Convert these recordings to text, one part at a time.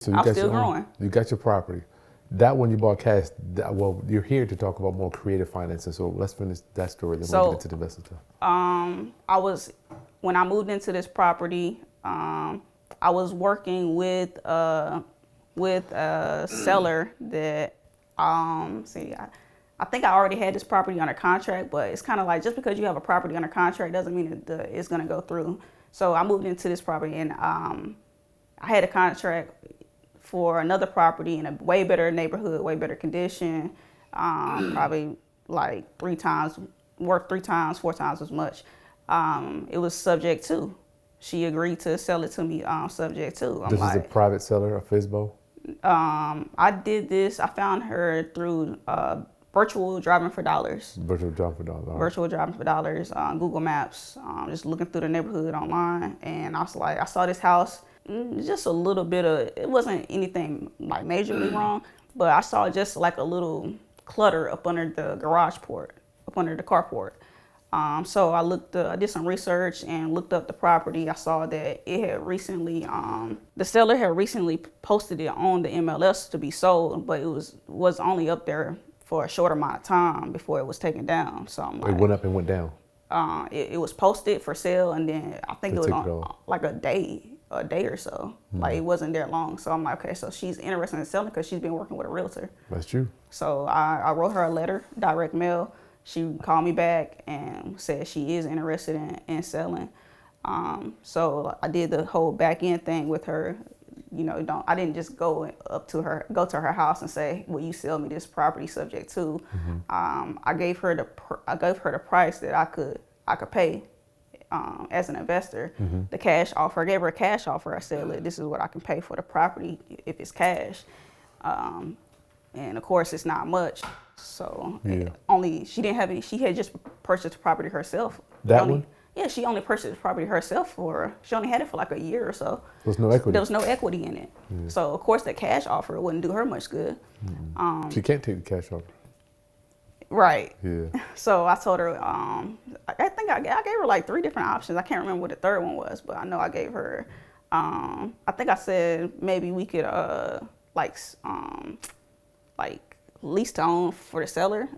So I'm still growing. You got your property. That one you bought cash. Well, you're here to talk about more creative financing. So let's finish that story. Then we'll get into the investment stuff. When I moved into this property, I was working with a seller that, I think I already had this property under contract, but it's kind of like just because you have a property under contract doesn't mean that it's going to go through. So I moved into this property and I had a contract for another property in a way better neighborhood, way better condition, probably like worth 3 times, 4 times as much. It was subject to. She agreed to sell it to me subject to. This is a private seller, a FSBO? I found her through virtual driving for dollars. Virtual driving for dollars. Virtual driving for dollars, Google Maps, just looking through the neighborhood online. And I was like, I saw this house, just a little bit of, it wasn't anything like majorly wrong, but I saw just like a little clutter up under the garage port, up under the carport. So I did some research and looked up the property. I saw that it had recently, the seller had recently posted it on the MLS to be sold, but it was only up there for a short amount of time before it was taken down. So I'm like, it went up and went down. It was posted for sale, and then I think it was on like a day or so. Like it wasn't there long. So I'm like, okay, so she's interested in selling because she's been working with a realtor. That's true. So I wrote her a letter, direct mail. She called me back and said she is interested in selling. So I did the whole back end thing with her. You know, I didn't just go to her house and say, "Will you sell me this property subject to?" I gave her the price that I could pay as an investor. The cash offer, I gave her a cash offer. I said, "Look, this is what I can pay for the property if it's cash." And of course, it's not much. So she didn't have any. She had just purchased the property herself. One? Yeah, she only purchased the property herself she only had it for like a year or so. There was no equity. There was no equity in it. Yeah. So of course, that cash offer wouldn't do her much good. She can't take the cash offer. Right. Yeah. So I told her, I think I gave her like 3 different options. I can't remember what the third one was, but I know I gave her, I think I said maybe we could like lease to own for the seller,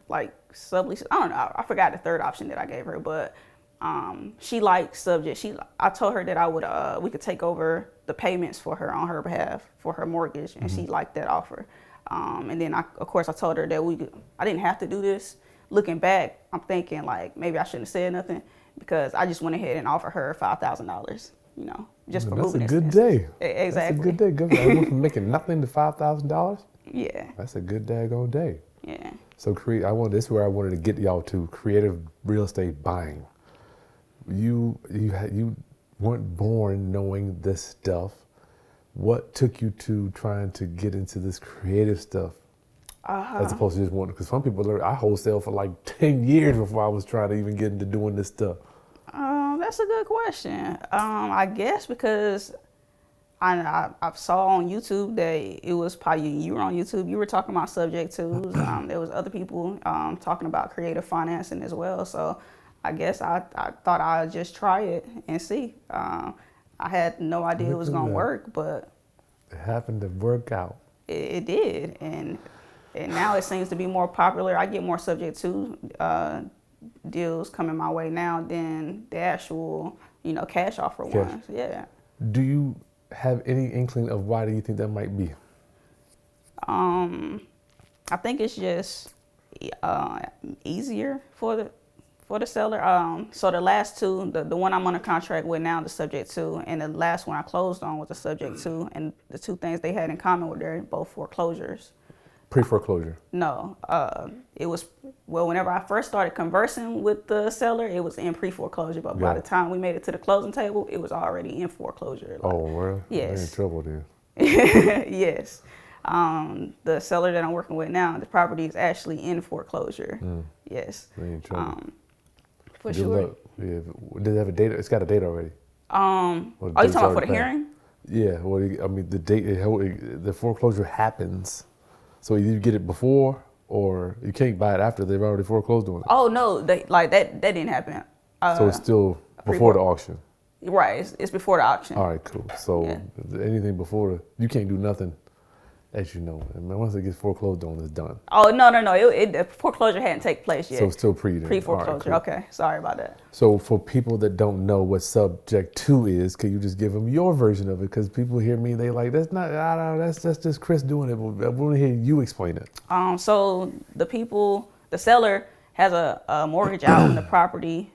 like sublease. I don't know. I forgot the third option that I gave her, but she liked subject. I told her that we could take over the payments for her on her behalf for her mortgage, and she liked that offer. And then I told her that I didn't have to do this. Looking back, I'm thinking like maybe I shouldn't have said nothing because I just went ahead and offered her $5,000. You know, just for moving. That's a good day. Exactly. That's a good day. Good. I went from making nothing to $5,000. Yeah. That's a good daggone day. Yeah. So this is where I wanted to get y'all to creative real estate buying. You weren't born knowing this stuff. What took you to trying to get into this creative stuff as opposed to just wanting? Because some people I wholesale for like 10 years before I was trying to even get into doing this stuff. That's a good question. I guess because I saw on YouTube that it was probably you were on YouTube. You were talking about subject twos. There was other people talking about creative financing as well. So I guess I thought I'd just try it and see. I had no idea it was gonna work, but it happened to work out. It did, and now it seems to be more popular. I get more subject to deals coming my way now than the actual, cash offer ones. Yeah. Do you have any inkling of why do you think that might be? I think it's just easier for the seller. So the last 2, the one I'm under contract with now, the subject to, and the last one I closed on was the subject to, and the 2 things they had in common were they're both foreclosures. Pre-foreclosure? No. It was, whenever I first started conversing with the seller, it was in pre-foreclosure, but by the time we made it to the closing table, it was already in foreclosure. Oh, really? Yes. They're in trouble then. Yes. The seller that I'm working with now, the property is actually in foreclosure. Yes. They're in trouble. For sure. Luck. Yeah. Does it have a date? It's got a date already. Are you talking about for the hearing? Yeah. Well, I mean, the date, the foreclosure happens. So either you get it before, or you can't buy it after they've already foreclosed on it. Oh no, that didn't happen. So it's still before the auction. Right, it's before the auction. All right, cool. So Yeah. anything before you can't do nothing, as you know. And once it gets foreclosed on, it's done. Oh no, the foreclosure hadn't taken place yet. So it's still pre then. Pre-foreclosure. All right, cool. Okay, sorry about that. So for people that don't know what subject 2 is, can you just give them your version of it? Because people hear me, they like, that's not, I don't know, that's just Chris doing it. But I want to hear you explain it. So the seller has a mortgage out on the property.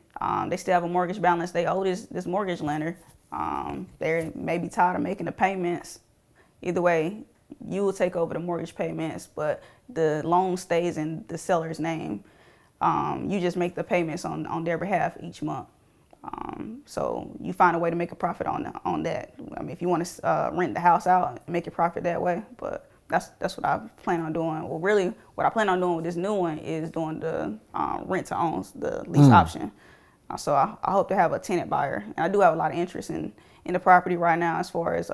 They still have a mortgage balance. They owe this mortgage lender. They may be tired of making the payments. Either way, you will take over the mortgage payments, but the loan stays in the seller's name. You just make the payments on their behalf each month. So you find a way to make a profit on that. I mean, if you want to rent the house out, make your profit that way. But that's what I plan on doing. Well, really, what I plan on doing with this new one is doing the rent to own, the lease option. So I hope to have a tenant buyer. And I do have a lot of interest in the property right now as far as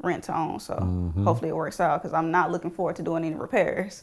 rent to own. So hopefully it works out because I'm not looking forward to doing any repairs.